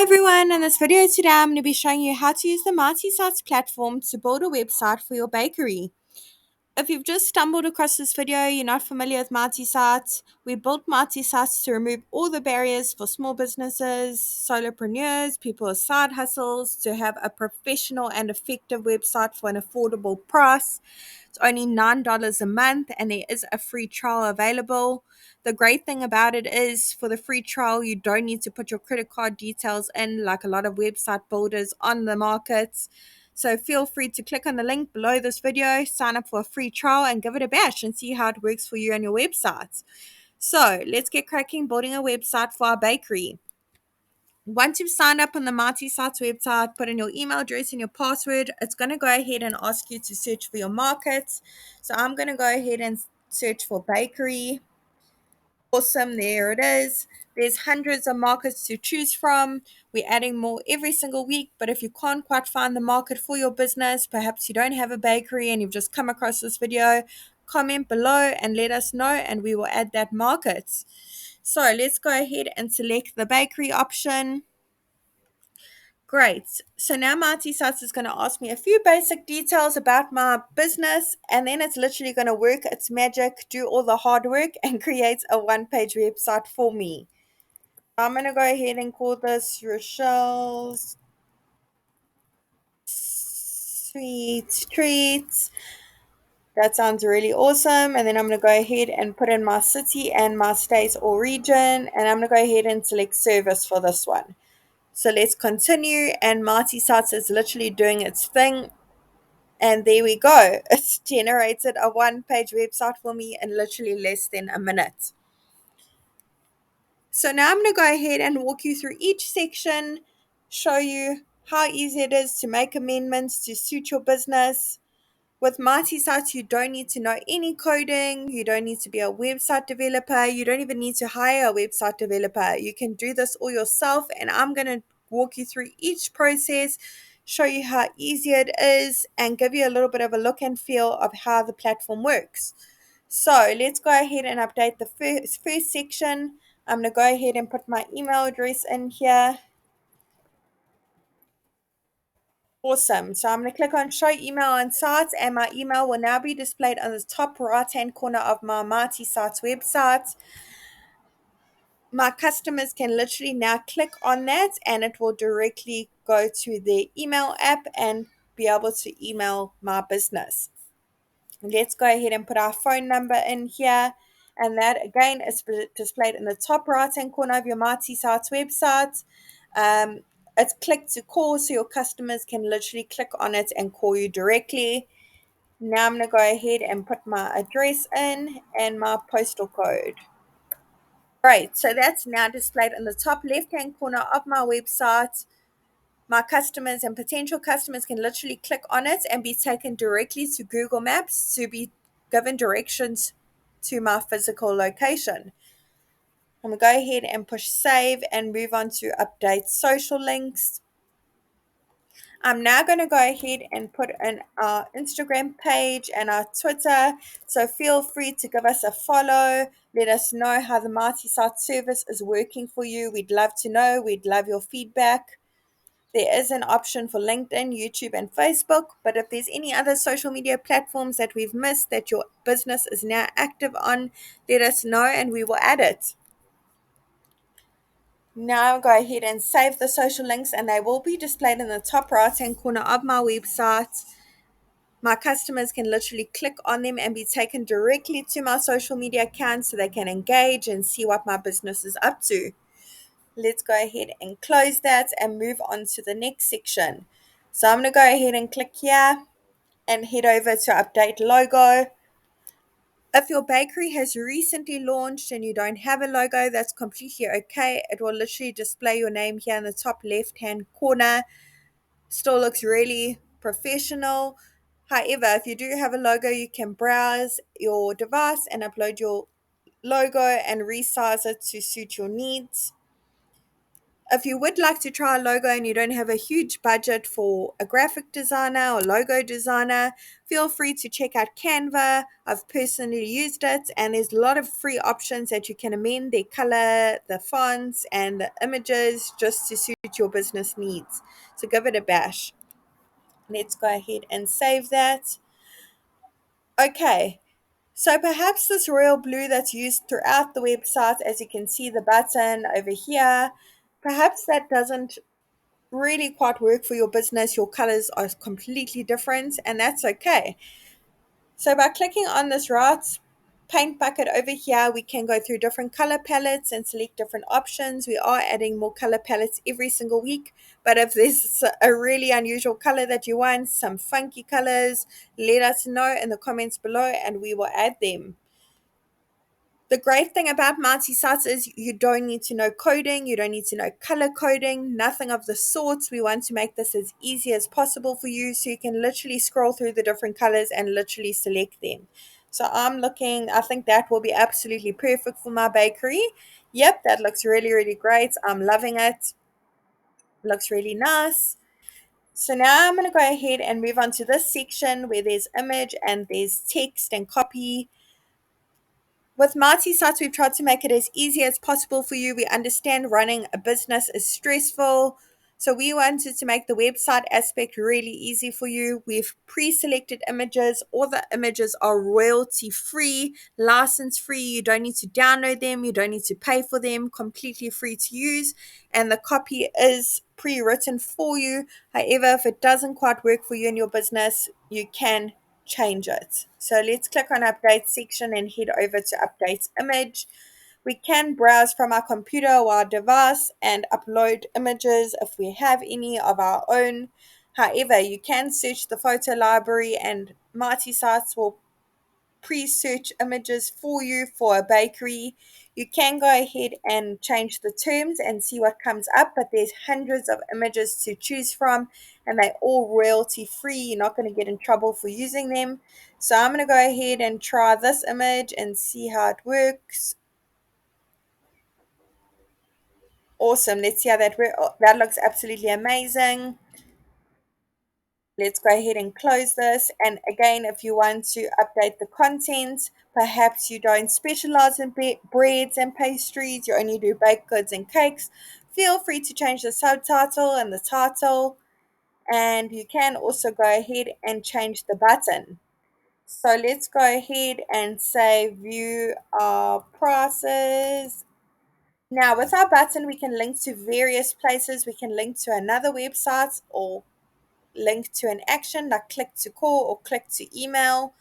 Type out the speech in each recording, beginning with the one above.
Hi everyone, in this video today I'm going to be showing you how to use the MultiSites platform to build a website for your bakery. If you've just stumbled across this video, you're not familiar with MultiSites, we built MultiSites to remove all the barriers for small businesses, solopreneurs, people with side hustles to have a professional and effective website for an affordable price. It's only $9 a month and there is a free trial available. The great thing about it is for the free trial, you don't need to put your credit card details in like a lot of website builders on the market. So feel free to click on the link below this video, sign up for a free trial and give it a bash and see how it works for you and your website. So let's get cracking building a website for our bakery. Once you've signed up on the MultiSites website, put in your email address and your password, it's going to go ahead and ask you to search for your market. So I'm going to go ahead and search for bakery. Awesome, there it is. There's hundreds of markets to choose from. We're adding more every single week, but if you can't quite find the market for your business, perhaps you don't have a bakery and you've just come across this video, comment below and let us know and we will add that market. So let's go ahead and select the bakery option. Great. So now MultiSites is going to ask me a few basic details about my business, and then it's literally going to work its magic, do all the hard work, and create a one-page website for me. I'm going to go ahead and call this Rochelle's Sweet Treats. That sounds really awesome. And then I'm going to go ahead and put in my city and my state or region, and I'm going to go ahead and select service for this one. So let's continue, and MultiSites is literally doing its thing. And there we go. It's generated a one-page website for me in literally less than a minute. So now I'm going to go ahead and walk you through each section, show you how easy it is to make amendments to suit your business. With MultiSites, you don't need to know any coding. You don't need to be a website developer. You don't even need to hire a website developer. You can do this all yourself, and I'm going to walk you through each process, show you how easy it is, and give you a little bit of a look and feel of how the platform works. So let's go ahead and update the first section. I'm going to go ahead and put my email address in here. Awesome. So I'm going to click on show email on sites, and my email will now be displayed on the top right hand corner of my MultiSites website. My customers can literally now click on that and it will directly go to their email app and be able to email my business. Let's go ahead and put our phone number in here, and that again is displayed in the top right hand corner of your MultiSites website. It's click to call, so your customers can literally click on it and call you directly. Now I'm going to go ahead and put my address in and my postal code. Right, so that's now displayed in the top left hand corner of my website. My customers and potential customers can literally click on it and be taken directly to Google Maps to be given directions to my physical location. I'm going to go ahead and push save and move on to update social links. I'm now going to go ahead and put in our Instagram page and our Twitter. So feel free to give us a follow. Let us know how the MultiSite service is working for you. We'd love to know. We'd love your feedback. There is an option for LinkedIn, YouTube, and Facebook. But if there's any other social media platforms that we've missed that your business is now active on, let us know and we will add it. Now go ahead and save the social links and they will be displayed in the top right hand corner of my website. My customers can literally click on them and be taken directly to my social media accounts so they can engage and see what my business is up to. Let's go ahead and close that and move on to the next section. So I'm going to go ahead and click here and head over to update logo. If your bakery has recently launched and you don't have a logo, that's completely okay. It will literally display your name here in the top left hand corner. Still looks really professional. However, if you do have a logo, you can browse your device and upload your logo and resize it to suit your needs. If you would like to try a logo and you don't have a huge budget for a graphic designer or logo designer, feel free to check out Canva. I've personally used it, and there's a lot of free options that you can amend the color, the fonts, and the images just to suit your business needs. So give it a bash. Let's go ahead and save that. Okay, so perhaps this royal blue that's used throughout the website, as you can see the button over here, perhaps that doesn't really quite work for your business. Your colors are completely different, and that's okay. So by clicking on this right paint bucket over here, we can go through different color palettes and select different options. We are adding more color palettes every single week, but if there's a really unusual color that you want, some funky colors, let us know in the comments below and we will add them. The great thing about multi-sites is you don't need to know coding, you don't need to know color coding, nothing of the sorts. We want to make this as easy as possible for you so you can literally scroll through the different colors and literally select them. So I'm looking, I think that will be absolutely perfect for my bakery. Yep, that looks really, really great. I'm loving it. Looks really nice. So now I'm going to go ahead and move on to this section where there's image and there's text and copy. With multi-sites, we've tried to make it as easy as possible for you. We understand running a business is stressful, so we wanted to make the website aspect really easy for you. We've pre-selected images. All the images are royalty free, license free. You don't need to download them. You don't need to pay for them. Completely free to use. And the copy is pre-written for you. However, if it doesn't quite work for you in your business, you can change it. So let's click on update section and head over to update image. We can browse from our computer or our device and upload images if we have any of our own. However, you can search the photo library and multi-sites will pre-search images for you for a bakery. You can go ahead and change the terms and see what comes up, but there's hundreds of images to choose from and they're all royalty free. You're not going to get in trouble for using them. So I'm going to go ahead and try this image and see how it works. Awesome. Let's see how that works. Oh, that looks absolutely amazing. Let's go ahead and close this. And again, if you want to update the content, perhaps you don't specialize in breads and pastries, you only do baked goods and cakes, feel free to change the subtitle and the title. And you can also go ahead and change the button. So let's go ahead and say view our prices. Now with our button, we can link to various places. We can link to another website or link to an action like click to call or click to email.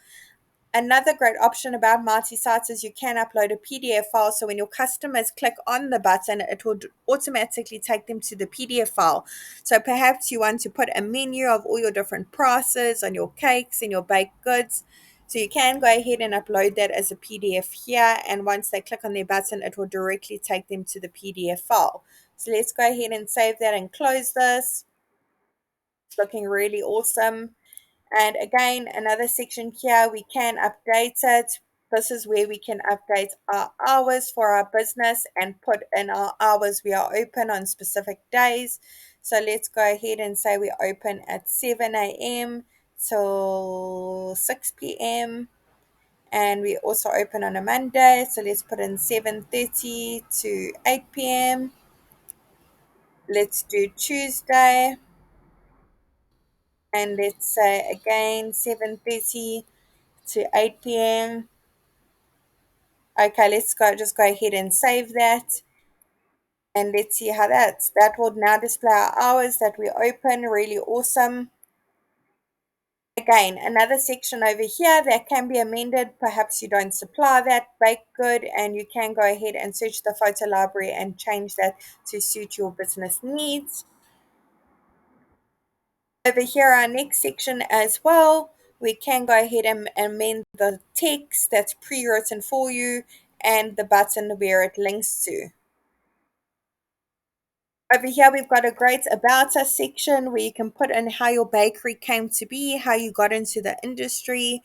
Another great option about multi-sites is you can upload a PDF file. So when your customers click on the button, it will automatically take them to the PDF file. So perhaps you want to put a menu of all your different prices on your cakes and your baked goods. So you can go ahead and upload that as a PDF here. And once they click on their button, it will directly take them to the PDF file. So let's go ahead and save that and close this. It's looking really awesome. And again, another section here, we can update it. This is where we can update our hours for our business and put in our hours we are open on specific days. So let's go ahead and say we open at 7 a.m. till 6 p.m. And we also open on a Monday. So let's put in 7:30 to 8 p.m. Let's do Tuesday. And let's say again 7:30 to 8 p.m. Okay, let's go ahead and save that. And let's see how that will now display our hours that we open. Really awesome. Again, another section over here that can be amended. Perhaps you don't supply that baked good and you can go ahead and search the photo library and change that to suit your business needs. Over here, our next section as well, we can go ahead and amend the text that's pre-written for you and the button where it links to. Over here, we've got a great About Us section where you can put in how your bakery came to be, how you got into the industry,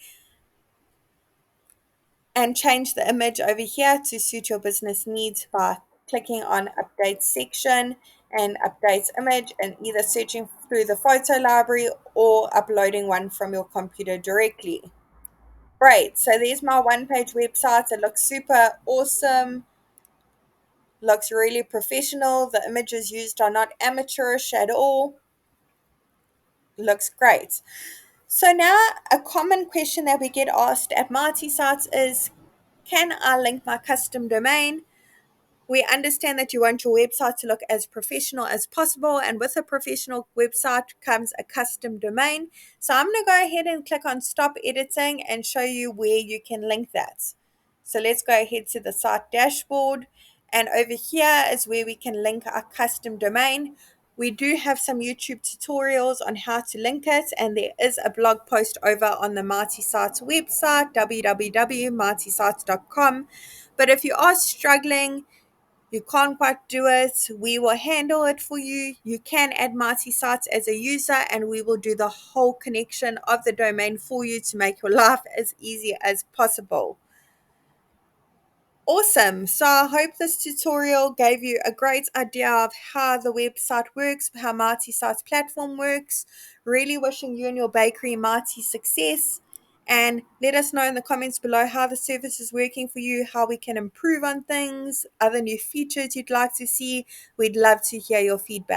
and change the image over here to suit your business needs by clicking on Update section. and updates image and either searching through the photo library or uploading one from your computer directly. Great, so there's my one page website. It looks super awesome, looks really professional. The images used are not amateurish at all. Looks great. So now a common question that we get asked at Mighty Sites is, can I link my custom domain? We understand that you want your website to look as professional as possible, and with a professional website comes a custom domain. So I'm going to go ahead and click on stop editing and show you where you can link that. So let's go ahead to the site dashboard, and over here is where we can link our custom domain. We do have some YouTube tutorials on how to link it, and there is a blog post over on the Mighty Sites website, www.mightysites.com. But if you are struggling, you can't quite do it, we will handle it for you. You can add Mighty Sites as a user, and we will do the whole connection of the domain for you to make your life as easy as possible. Awesome. So I hope this tutorial gave you a great idea of how the website works, how Mighty Sites platform works. Really wishing you and your bakery mighty success. And let us know in the comments below how the service is working for you, how we can improve on things, other new features you'd like to see. We'd love to hear your feedback.